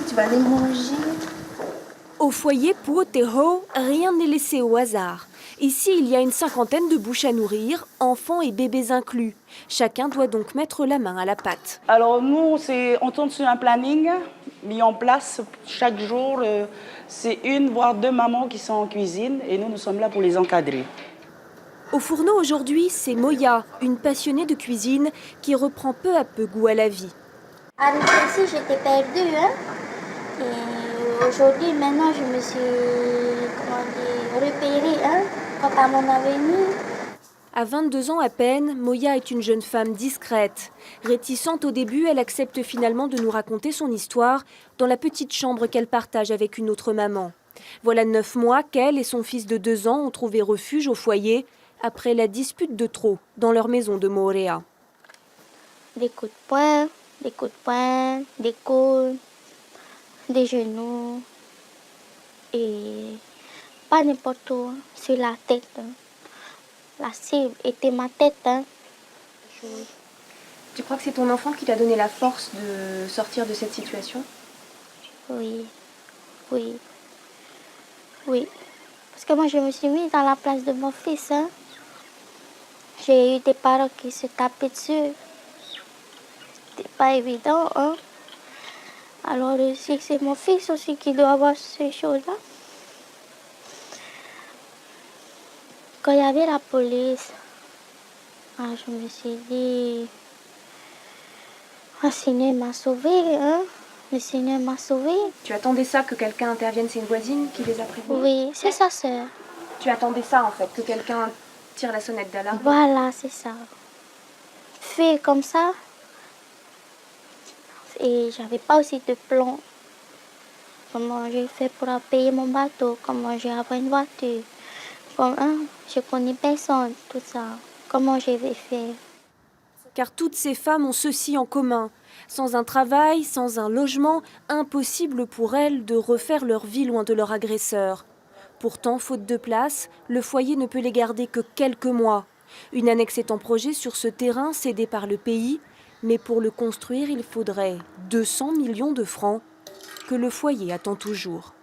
tu vas les manger. Au foyer Puoteho, rien n'est laissé au hasard. Ici, il y a une cinquantaine de bouches à nourrir, enfants et bébés inclus. Chacun doit donc mettre la main à la pâte. Alors nous, on tourne sur un planning mis en place chaque jour. C'est une voire deux mamans qui sont en cuisine et nous sommes là pour les encadrer. Au fourneau aujourd'hui, c'est Moya, une passionnée de cuisine qui reprend peu à peu goût à la vie. Arrivée ici, j'étais perdue. Et aujourd'hui, maintenant, je me suis repérée quant à mon avenir. À 22 ans à peine, Moya est une jeune femme discrète. Réticente au début, elle accepte finalement de nous raconter son histoire dans la petite chambre qu'elle partage avec une autre maman. Voilà 9 mois qu'elle et son fils de 2 ans ont trouvé refuge au foyer après la dispute de trop dans leur maison de Moorea. Des coups de poing, des coudes, des genoux et pas n'importe où, sur la tête. La cible était ma tête. Tu crois que c'est ton enfant qui t'a donné la force de sortir de cette situation? Oui. Parce que moi, je me suis mise à la place de mon fils. J'ai eu des parents qui se tapaient dessus. C'était pas évident. Alors, c'est mon fils aussi qui doit avoir ces choses-là. Quand il y avait la police, je me suis dit, le Seigneur m'a sauvée, Le Seigneur m'a sauvée. Tu attendais ça, que quelqu'un intervienne, c'est une voisine qui les a prévenus? Oui, c'est sa sœur. Tu attendais ça en fait, que quelqu'un tire la sonnette d'alarme? Voilà, c'est ça. Fait comme ça. Et j'avais pas aussi de plan. Comment j'ai fait pour payer mon bateau, comment j'ai avoir une voiture. Je connais personne, tout ça. Comment je vais faire? Car toutes ces femmes ont ceci en commun. Sans un travail, sans un logement, impossible pour elles de refaire leur vie loin de leur agresseur. Pourtant, faute de place, le foyer ne peut les garder que quelques mois. Une annexe est en projet sur ce terrain cédé par le pays, mais pour le construire, il faudrait 200 millions de francs que le foyer attend toujours.